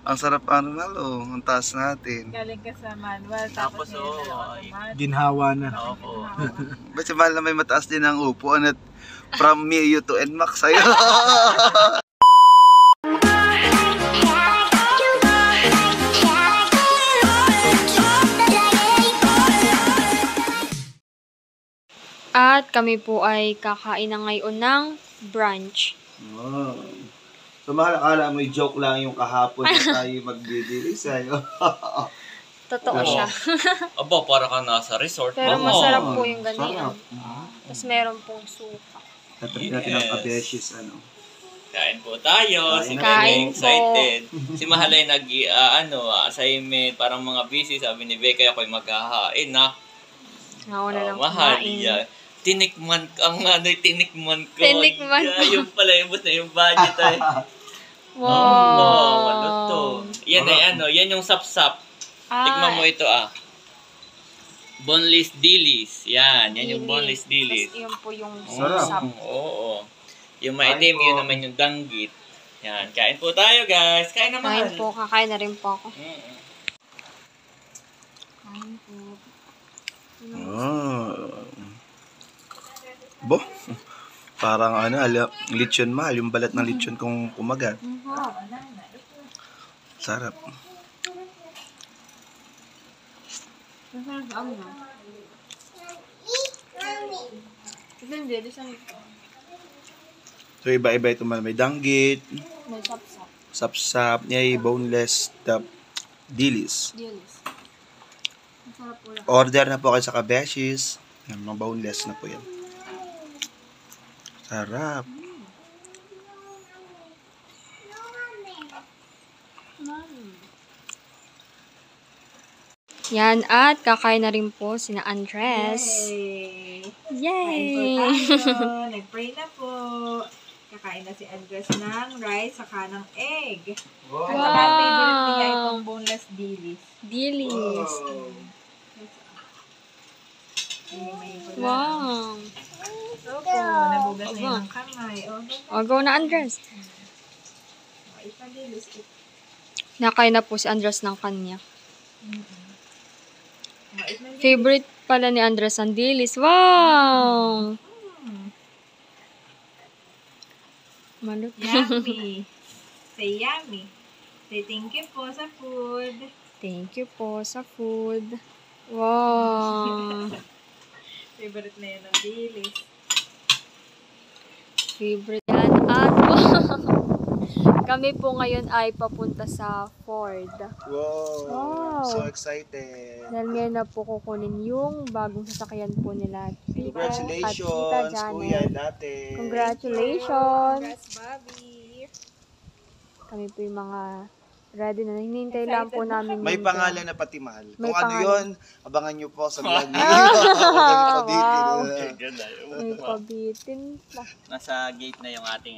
Ang sarap ano, ang taas natin. Galing ka sa manual, tapos Ginhawa na. Opo. Ba't si Mahal na may mataas din ang upuan at from Miu to NMAX sa'yo? At kami po ay kakain na ngayon ng brunch. Oh. So Mahal, akala mo joke lang yung kahapon na tayo magdidili sa'yo. Totoo siya. Aba, para ka nasa resort. Pero Mama. masarap po yung ganyan. Sarap. Tapos meron pong suka. Tatry natin ang kabeshis, ano. Kain po tayo. Si Kain Beka excited. Si Mahal ay assignment, parang mga busy. Sabi ni Beka, ako'y maghahain na. Nauna lang Mahal kumain. yan. Tinikman tinikman ko. Tinikman ko. Yung pala, yung na yung budget ay. Wow. Ano to? Yan ay yan yung sapsap. Tikman mo ito Boneless dilis. Yan yung boneless dilis. Tapos yun po yung Sarap. sap. Oo. Yung maitim, yun naman yung danggit. Yan, kain po tayo guys. Kain na Kain Mahal. po, kakain na rin po ako. Kain po. Oh. Bo. Parang lechon Mahal, yung balat ng lechon kung kumagat. Sarap. So iba-iba ito man. May danggit, May sap-sap. sapsap, may boneless, dilis. Dilis. Masarap po lang. Order na po kayo sa kabeshis. Yan, mga boneless na po yan. Sarap. Yan, at kakain na rin po sina Andres. Yay! Yay! Nag-pray na po. Kakain na si Andres ng rice saka ng egg. At saka favorite niya itong boneless dilis. Dilis. Wow. Opo, nabugas na yun ng kamay. O, go na Andres. Ipadilis. Nakain na po si Andres ng kanya. Favorite pala ni Andres ang dilis. Wow! Malot. Yummy. Say yummy. Say thank you po sa food. Thank you po sa food. Wow! Favorite na yun ng dilis. Favorite yan. At kami po ngayon ay papunta sa Ford. Wow. So excited. Dahil ngayon na po kukunin yung bagong sasakyan po nila. Tita at Tita Congratulations, Janet. Kuya Dati. Congratulations! Congrats, Bobby. Kami po yung mga ready na. Hinihintay lang po namin. May yung- pangalan na pati Mahal. May Kung ano pangalan. yun, abangan nyo po sa vlog niyo. Huwag Wow. pabitin. May pabitin pa. Nasa gate na yung ating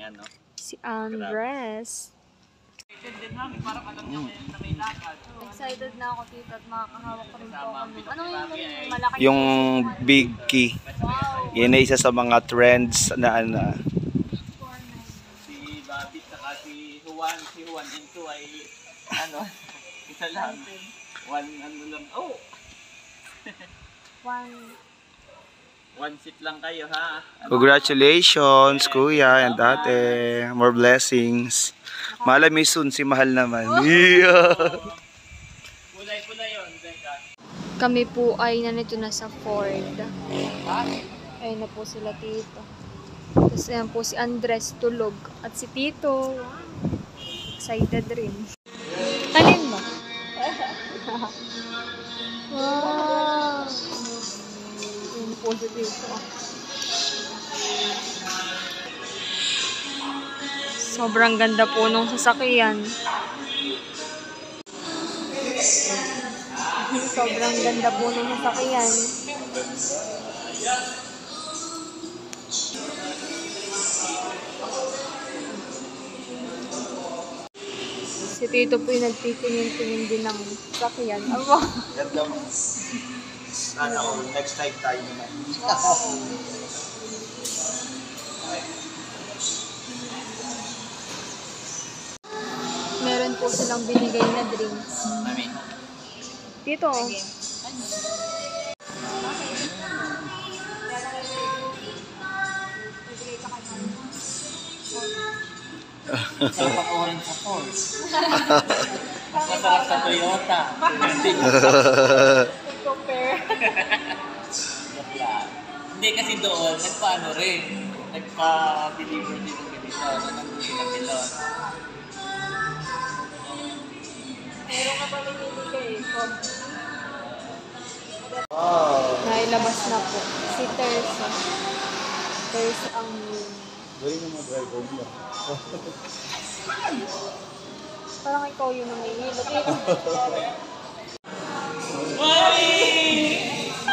Si Andres. Excited na ako, tita, at makakahawak ko rin po ako. Ano yung malaki? Yung big key. Yan ay isa sa mga trends na si Bobby saka si Juan and two ay isa lang. Lang. Oh! One seat lang kayo ha. Congratulations, Kuya and Ate. More blessings. Malami soon si Mahal naman. Yeah. Kulay-kulay yun, Beka. Kami po ay nandito na sa Ford. Ayun na po sila tito. Tapos ayan po si Andres tulog. At si Tito, excited rin. Alin ba? Wow! Ayun po si Tito. Sobrang ganda po nung sasakyan. Sobrang ganda po nung sasakyan. Si Tito po yung nagtitingin-tingin din ng sasakyan. Aba! Ganda mo. Sana next time tayo naman. Meron Meron po silang binigay na drinks. Mami. Dito. Sarap orange sa Ford. Masarap sa Toyota. Compare. Hindi kasi doon, nagpaano rin. Nagpa-deliver din ng ganito. Nandun sila Milon. Meron ka pa minili Nailabas na po. Si Tersa. Tersa ang yun. Gawin yung mga driver nila. Parang ikaw yung namimilot.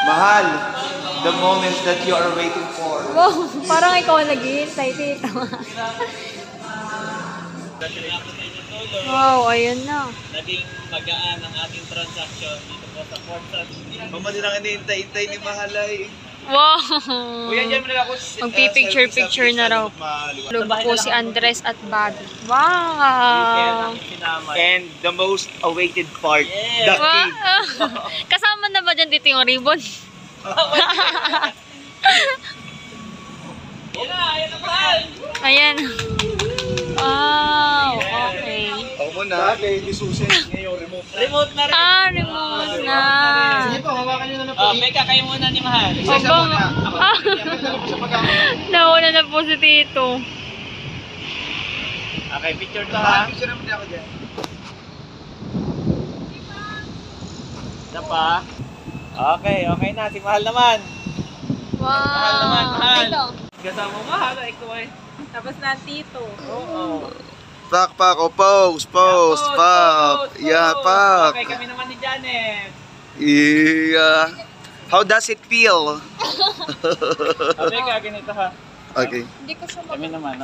Mahal, the moment that you are waiting for. Wow, parang ikaw ang naghihintay dito. Wow, ayun na. Naging magaan ang ating transaction dito po sa Forza. Mamali lang hinihintay-hintay ni Mahalay. Wow! Kuya, dyan mo nila ako Magpipicture-picture na raw. Tulog po si Andres at Bobby. Wow! And the most awaited part, the Wow! cake. Kasama na ba dyan dito yung ribbon? Ayan. Wow, okay. Ako muna. Dati, hindi susi. Ngayon, remote. Remote na rin. Ah, remote na. Sige po, hawakan nyo na lang po. Meka, kayo muna ni Mahal. Nauna na po si Tito. Okay, picture to ha. Picture naman din ako dyan. Isa pa. Okay, okay na. Si Mahal naman. Mahal naman, Wow. mahal. Tito. Kasama mo, Mahal. Ikaw ay. Tapos na tito. Oo. Pak, pak, o pose, pose, pak. Yeah, pak. Okay, kami naman ni Janet. Yeah. How does it feel? Meka, ganito ha. Okay. Hindi ko siya Kami naman,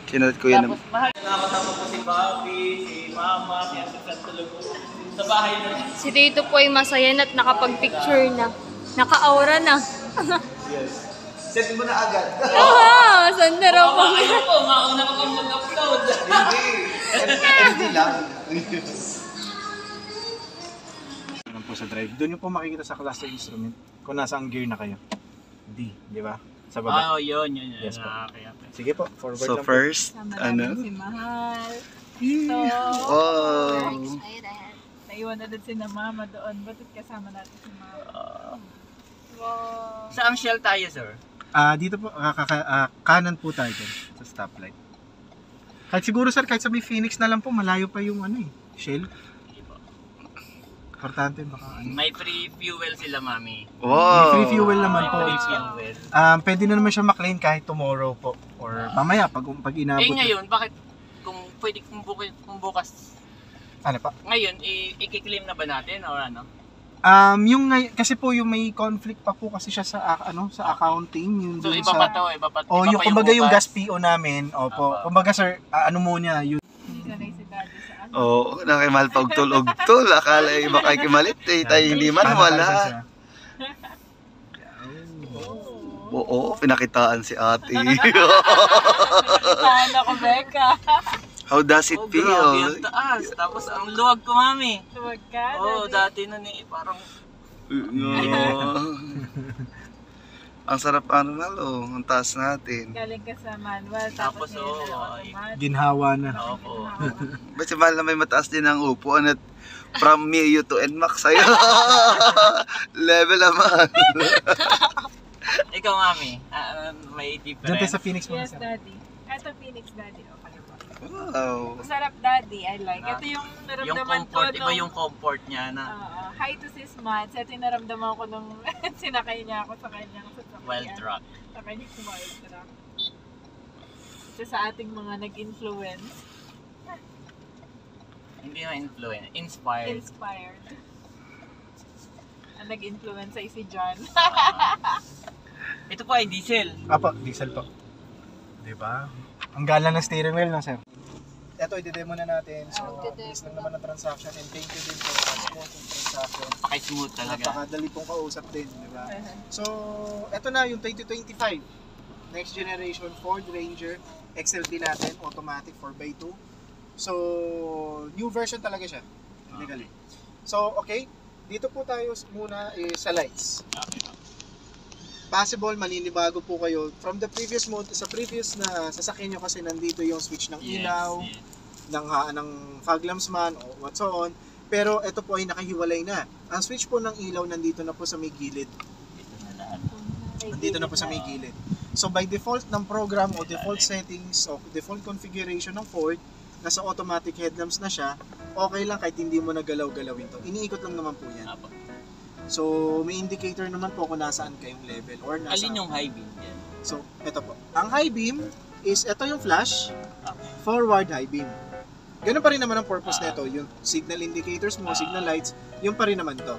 Kinat ko yan. Tapos, Mahal. Nakakasama po si Bobby, si Mama, si Ate Santulog. Sa bahay na. Si Tito po ay masaya at nakapag-picture na. Naka-aura na. Set mo na agad. Ah, saan na raw po? Ano po, mauna ka pang mag-upload. Hindi lang. Ano po sa drive. Doon yung po makikita sa cluster instrument kung nasa ang gear na kayo. D, di ba? Sa baba. Yun. Yes po. Kaya pa. Sige po, forward So lang po. first, Sama ano? namin si Mahal. So, Wow. naiwan na din si na Mama doon. Ba't kasama natin si Mama? Wow. Saang shell tayo, sir? Dito po, kanan po tayo dyan, sa stoplight. Kahit siguro sir, kahit sa may Phoenix na lang po, malayo pa yung ano eh, Shell. Importante baka ano. May free fuel sila, Mami. May Wow. free fuel naman May po. free fuel. Pwede na naman siya maklaim kahit tomorrow po. Or mamaya, pag inabot. Ngayon, bakit kung pwede kung bukas, Ano pa? ngayon, i-claim na ba natin or ano? Kasi po yung may conflict pa po kasi siya sa sa accounting. Yung So, dun iba sa, pa to, iba pa yung pa kumbaga yung gas bukas. PO namin. Opo. Apa. Kumbaga sir, ano muna, yun. Hindi sanay si Daddy sa ano. Oo, nakimahal pagtulog-tul. Akala iba kay kimalit eh. Tayo hindi man wala. Oo, pinakitaan si ate. Paano ko, Becca? How does it Oh, grabe ang feel? taas. Tapos ang luwag ko, Mami. Tuwag ka, Oo, Daddy. dati nun eh, parang Ang sarap ano na lo, ang taas natin. Galing ka sa manual, Tapos, tapos ngayon na oo, automatic. Ginhawa na. opo. Ba't si Mahal na may mataas din ang upuan at from Miu to NMAX sa'yo? Level naman. Ikaw, Mami, may Diyan difference. tayo sa Phoenix po. Yes, sir. Daddy. Ito, Phoenix, Daddy. O, kaliwa. Wow. Masarap, Daddy. I like. Ito yung Yung naramdaman ko comfort, iba yung comfort niya na hi to sis Mats. Ito yung naramdaman ko nung sinakay niya ako sa kanyang sasakyan. wild truck. Sa kanyang wild truck. Ito sa ating mga nag-influence. Hindi na influence, inspired. Inspired. Ang nag-influence ay si John. Ito po ay diesel. Apo, diesel po. Diba? Ang gala ng steering wheel na sir. Ito, i-demo na natin. So, bilis lang naman ang transaction and thank you din po sa transaction. Paki-smooth talaga. Napakadali pong kausap din, di ba? So, ito na yung 2025. Next generation Ford Ranger XLT natin, automatic 4x2. So, new version talaga siya. Technically. So, okay. Dito po tayo muna sa lights. Possible maninibago po kayo from the previous mode sa previous na sasakyan nyo kasi nandito yung switch ng ilaw, ng fog lamps man o what so on. Pero ito po ay nakahiwalay na. Ang switch po ng ilaw nandito na po sa may gilid. Nandito na po sa may gilid. So by default ng program o default settings o default configuration ng Ford, nasa automatic headlamps na siya, okay lang kahit hindi mo nagalaw-galawin to. Iniikot lang naman po yan. So may indicator naman po kung nasaan kayong level or nasa... Alin yung high beam yan? So ito po. Ang high beam is ito yung flash, forward high beam. Ganun pa rin naman ang purpose nito. Yung signal indicators mo, signal lights, yun pa rin naman to.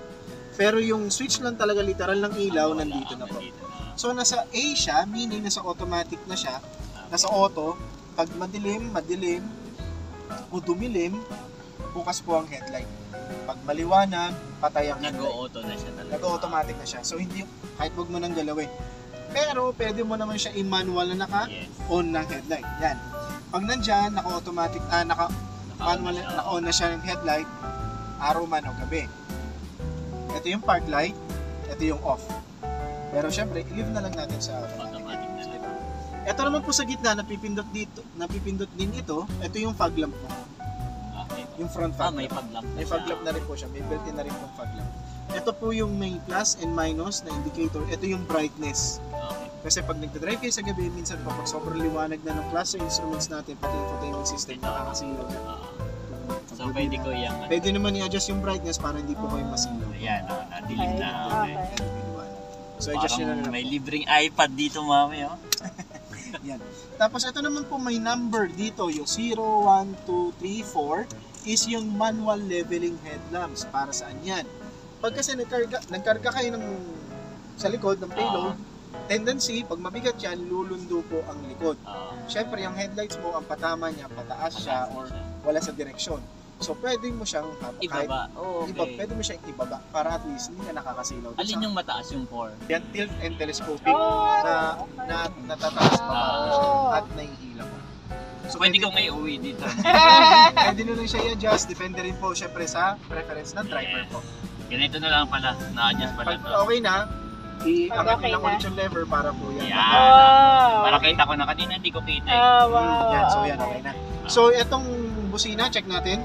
Pero yung switch lang talaga literal ng ilaw, nandito na po. So nasa A siya, meaning nasa automatic na siya, nasa auto, pag madilim, o dumilim, bukas po ang headlight. Pag maliwanag, patay ang headlight. Nag-auto na siya talaga. Nag-automatic na siya. So hindi, kahit wag mo nang galawin. Pero pwede mo naman siya i-manual na naka-on ng headlight. Yan. Pag nandyan, naka-automatic, naka-manual, naka-on na siya ng headlight, araw man o gabi. Ito yung park light, ito yung off. Pero syempre, i-leave na lang natin sa automatic. Ito naman po sa gitna, napipindot din ito yung fog lamp po. Yung front fog lamp. May fog lamp. May fog lamp na rin po siya, may built-in na rin pong fog lamp. Ito po yung may plus and minus na indicator, ito yung brightness. Kasi pag nagdadrive kayo sa gabi, minsan po pag sobrang liwanag na ng cluster instruments natin, pati infotainment system, nakakasilaw. So pwede ko yung... Pwede naman i-adjust yung brightness para hindi po kayo masilaw. Ayan, nadilim na. So adjust nyo na lang may po. libreng iPad dito, mami. Yan. Tapos ito naman po may number dito, yung 0, 1, 2, 3, 4 is yung manual leveling headlamps. Para saan yan? Pag kasi nagkarga kayo sa likod ng payload, tendency, pag mabigat yan, lulundo po ang likod. Siyempre, yung headlights mo, ang patama niya, pataas siya or wala sa direksyon. So, pwede mo siyang ibaba. Pwede mo siyang ibaba para at least hindi ka nakakasilaw. Alin yung mataas yung 4? Yan, tilt and telescopic na natataas pa at nahihila mo. So, pwede kong may uwi dito. Pwede nyo lang siya i-adjust. Depende rin po syempre sa preference ng driver po. Ganito na lang pala. Na-adjust pala Pag to. okay na, i-angat nyo lang ulit yung lever para po yan. Para kita ko na kanina, hindi ko kita eh. Yan, so yan, okay na. So, itong busina, check natin.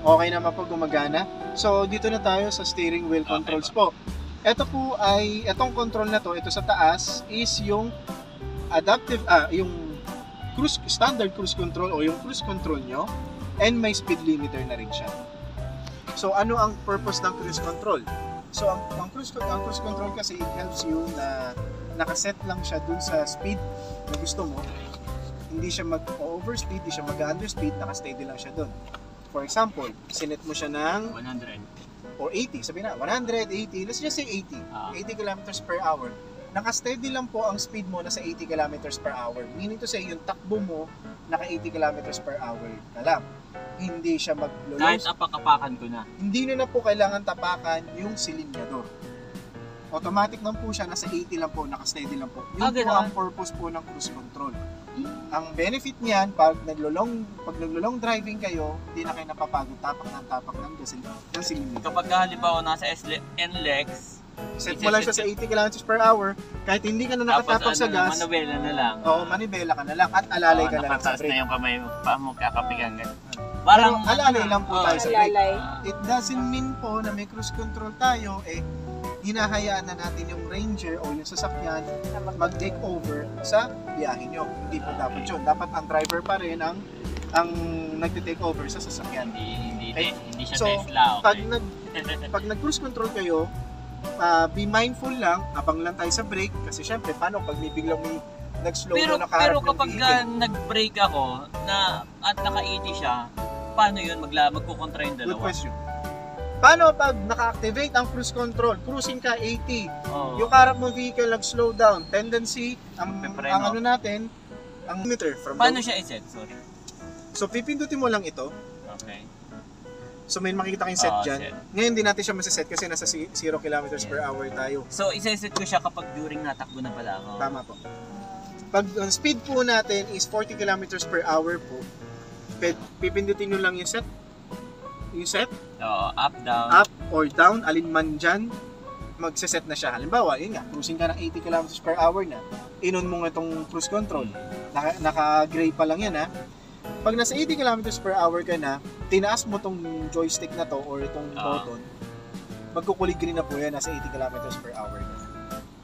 Okay naman po, gumagana. So, dito na tayo sa steering wheel controls po. Ito po ay, itong control na to, ito sa taas, is yung adaptive, yung standard cruise control o yung cruise control nyo, and may speed limiter na rin siya. So, ano ang purpose ng cruise control? So, ang cruise control kasi, it helps you na nakaset lang siya dun sa speed na gusto mo. Hindi siya mag-overspeed, hindi siya mag-underspeed, naka-steady lang siya dun. For example, sinet mo siya ng 100 or 80, sabi na, 100, 80, let's just say 80, 80 kilometers per hour. Naka-steady lang po ang speed mo nasa 80 kilometers per hour. Meaning to say, yung takbo mo, naka 80 kilometers per hour ka lang. Hindi siya mag-low. Kahit apakapakan ko na. Hindi na po kailangan tapakan yung silinyador. Automatic lang po siya, nasa 80 lang po, naka-steady lang po. Yun po ang purpose po ng cruise control. Ang benefit niyan, pag naglo-long driving kayo, hindi na kayo napapagod, tapak ng silinyador. Kapag halimbawa nasa NLEX, set mo lang siya sa 80 km per hour, kahit hindi ka na nakatapak sa gas, manubela na lang. Oo, manibela ka na lang at alalay ka na lang sa Nakataas brake. na yung kamay mo, pa mo kakapigan ganun. Parang alalay lang po tayo sa brake. Alalay. It doesn't mean po na may cruise control tayo, hinahayaan na natin yung ranger o yung sasakyan mag-take over sa biyahe nyo. Hindi po dapat yun. Dapat ang driver pa rin ang nag-take over sa sasakyan. Hindi siya So, Tesla. pag nag-cruise control kayo, be mindful lang, abang lang tayo sa brake kasi syempre paano pag may biglang may nag-slow Pero na nakaharap ng kapag vehicle. nag-brake ako at naka-80 siya, paano yun magkukontra yung Good dalawa? question. Paano pag naka-activate ang cruise control? Cruising ka 80. Yung kaharap mong vehicle nag-slow down. Tendency, ang ano natin, ang meter from Paano siya i-set? Sorry. So pipindutin mo lang ito. Okay. So may makikita kayong set dyan. Set. Ngayon di natin siya masaset kasi nasa 0 km per hour tayo. So i-set ko siya kapag during natakbo na pala ako. Tama po. Pag ang speed po natin is 40 km per hour po, Pipindutin nyo lang yung set. Yung set, So, up, down. up or down, alin man dyan, magsiset na siya. Halimbawa, yun nga, cruising ka ng 80 km per hour na, inon mo nga itong cruise control. Naka-gray pa lang yan ha. Pag nasa 80 km per hour ka na, tinaas mo tong joystick na to or itong button, magkukulig green na po yan, nasa 80 km per hour ka.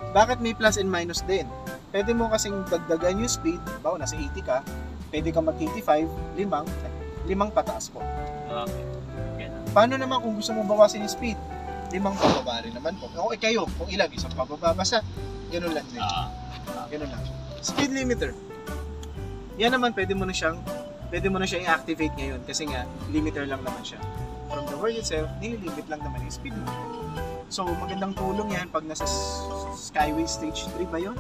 Bakit may plus and minus din? Pwede mo kasing dagdagan yung speed, bawa nasa 80 ka, pwede ka mag-85, limang pataas po. Okay. Ganun. Paano naman kung gusto mo bawasin yung speed? 5 pababa rin naman po. O kayo, kung ilang, isang pababa, basta ganun lang din. Ganun lang. Speed limiter. Yan naman pwede mo na siyang i-activate ngayon kasi nga limiter lang naman siya. From the word itself, nililimit lang naman yung speed mo. So magandang tulong yan pag nasa Skyway Stage 3 ba yun?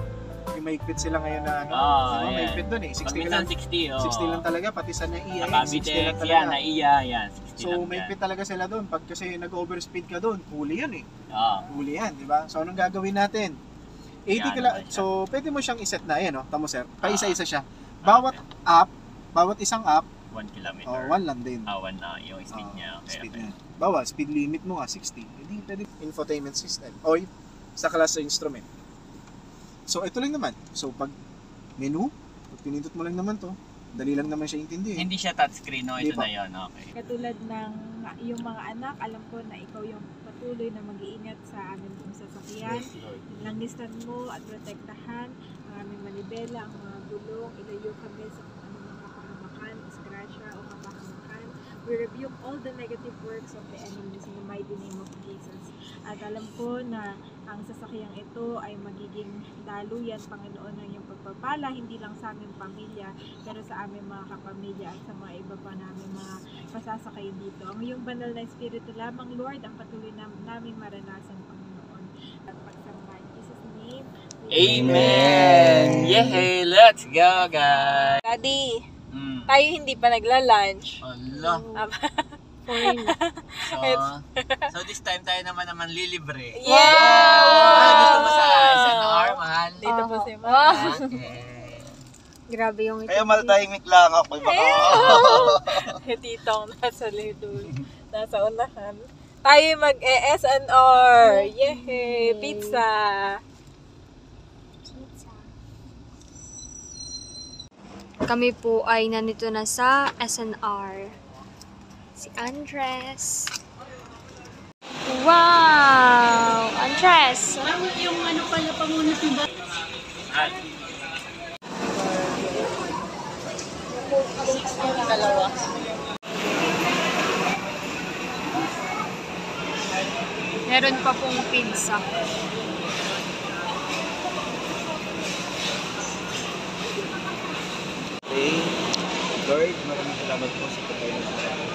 Yung mahigpit sila ngayon na ano, Yeah. mahigpit doon eh. 60 Minsan lang. 60, 60 lang talaga, pati sa NAIA, Sa 60 lang Cavite, talaga. yan, naiya, yan. 60 So lang mahigpit talaga sila doon. Pag kasi nag-overspeed ka doon, huli yan eh. yan. Huli yan, di ba? So anong gagawin natin? 80 Yan kila, naman siya. so pwede mo siyang iset na, yan o, tamo sir, paisa-isa siya. Bawat up, bawat isang up, 1 kilometer. 1 lang din. 1 na yung speed niya. Okay, Speed okay. niya. Bawal, speed limit mo nga 60. Hindi pwede infotainment system o sa class instrument. So ito lang naman. So pag menu, pag pinindot mo lang naman to, dali lang naman siya intindihin. Hindi siya touchscreen, no? Ito Hindi pa. na yun. Okay. Katulad ng yung mga anak, alam ko na ikaw yung patuloy na mag-iingat sa aming pong sasakyan. Langistan mo at protektahan ang aming manibela, ang mga gulong, ilayo kami sa kung ano mga kapahamakan, disgrasya o kapahamakan. We rebuke all the negative works of the enemies in the mighty name of Jesus. At alam ko na ang sasakyang ito ay magiging daluyan, Panginoon, ng iyong pagpapala, hindi lang sa aming pamilya, pero sa aming mga kapamilya at sa mga iba pa namin mga pasasakay dito. Ang iyong banal na espiritu lamang, Lord, ang patuloy namin maranasan, Panginoon. At pagsamba in Jesus' name. Amen! Yay! Let's go, guys! Daddy, tayo hindi pa nagla-lunch. Allah. So this time tayo naman lilibre. Yeah! Gusto mo sa SNR, mahal? Dito po si Mama. Okay. Grabe yung ito. Kaya maltahimik lang ako. Titong nasa lidul. Nasa unahan. Tayo mag-SNR. Yay! Pizza! Kami po ay nandito na sa SNR. Si Andres. Wow! Andres! Yung ano pala pamunas ni ba? Meron pa pong pizza. Okay. Lord, maraming salamat po sa pagkain sa ating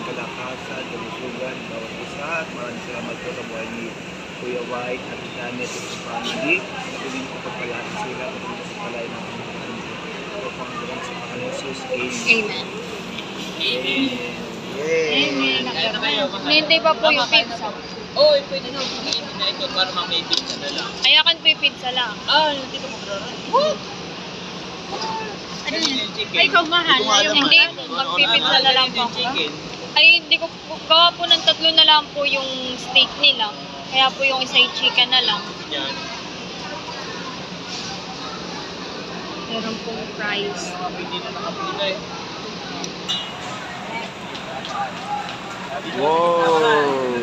kalakasan, kalusugan, bawat isa. At maraming salamat po sa buhay ni Kuya White at Janet at sa family. Patuloy po pagpalain sila, patuloy po pagpalain ng Panginoon. Ito po ang galang sa Panginoon Jesus. Amen. Amen. Yay! Nihintay pa po yung pizza. Oh, pwede na. Pwede na ito para may pizza na lang. Ayakan po yung pizza lang. Hindi ko magraran. Ano yun? Chicken. Ay, ikaw mahal. Hindi, magpipizza na lang po ako. Chicken. Ay, hindi ko gawa po ng 3 na lang po yung steak nila. Kaya po yung isa yung chicken na lang. Yan. Meron pong fries. Hindi na nakapila eh. Wow!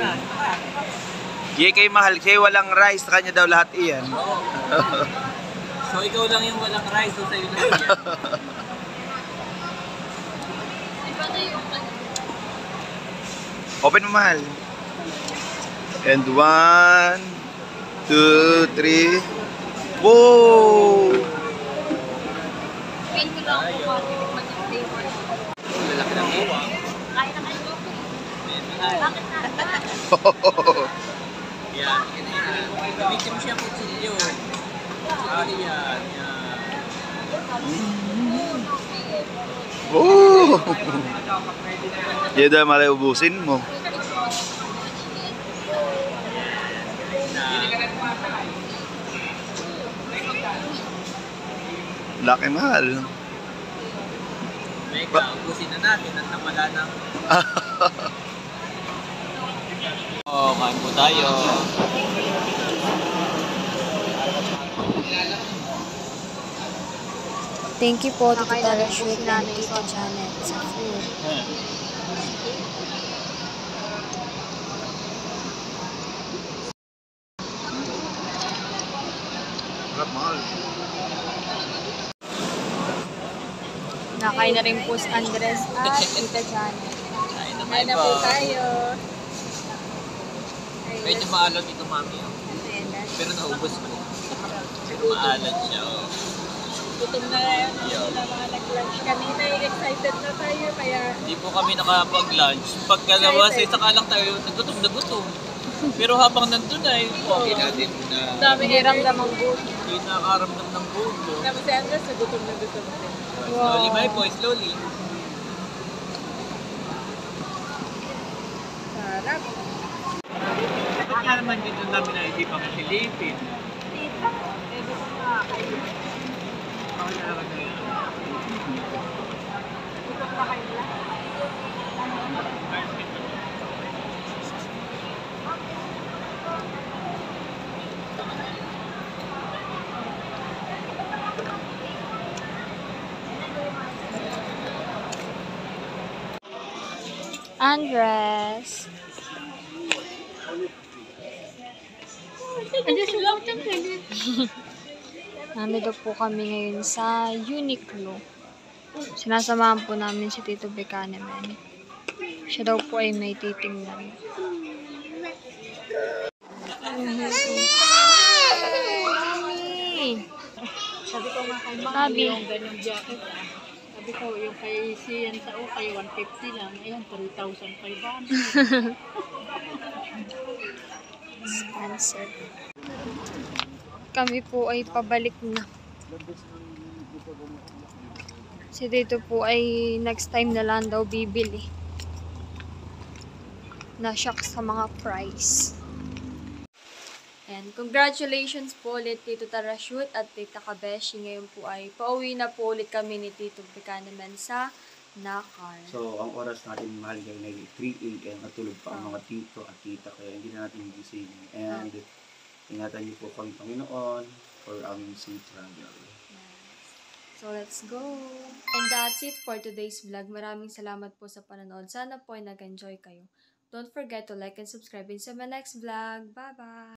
Yay kay mahal, kay walang rice, sa kanya daw lahat iyan. So ikaw lang yung walang rice, so sa'yo lang yan. Open mo mahal. And 1, 2, 3. Wow! Pin ko lang po mag-flavor. Lalaki ng uwang. Kaya na kayo po. Bakit na? Yan. Gamitin mo siya po silyo. Silyo yan. Oh! Yan daw malay ubusin mo. Laki mahal. Mega, ubusin na natin at nawala ng... Oh, kain po tayo. Thank you po, Tito Tarashoot and Tito Janet sa food. Nakain na rin po si Andres at Tita Janet. Kain na Kain na po. po tayo. Medyo maalon ito, mami. Oh. Pero naubos ko. Pero maalat siya. Oh. Gutom na ngayon na mga nag-lunch kanina. Excited na tayo kaya Hindi po kami nakapag-lunch. Pagkalabas, saka lang tayo nagutom na gutom. Pero habang nandun ay, okay natin na dami Hiram ng buto. hindi nakaramdam ng buto. Tapos si Andres na gutom din. Slowly, my boy, slowly. Sarap. Bakit nga naman dito namin naisipang silipin? Tita, eh gusto nga kayo. Ako talaga na yun. Gutom na kayo lang. Andres. Nandito po kami ngayon sa Uniqlo. Sinasamahan po namin si Tito Becaneman. Siya daw po ay may titingnan. Sabi ko nga kay Mami, Sabi. yung ganyung jacket ah. Sabi ko, yung kay Sian sa kay 150 lang. Ayan, 3,500. Sponsor. Kami po ay pabalik na. Si Tito po ay next time na lang daw bibili. Na-shock sa mga price. And congratulations po ulit Tito Tarashoot at Tita Kabeshi. Ngayon po ay pauwi na po ulit kami ni Tito Becaneman sa Nakar. So, ang oras natin mahal ngayon ay 3 a.m. Natulog pa ang mga tito at tita. Kaya hindi na natin gising. And ingatan niyo po kami Panginoon for aming safe travel. So, let's go! And that's it for today's vlog. Maraming salamat po sa panonood. Sana po ay nag-enjoy kayo. Don't forget to like and subscribe in sa my next vlog. Bye-bye!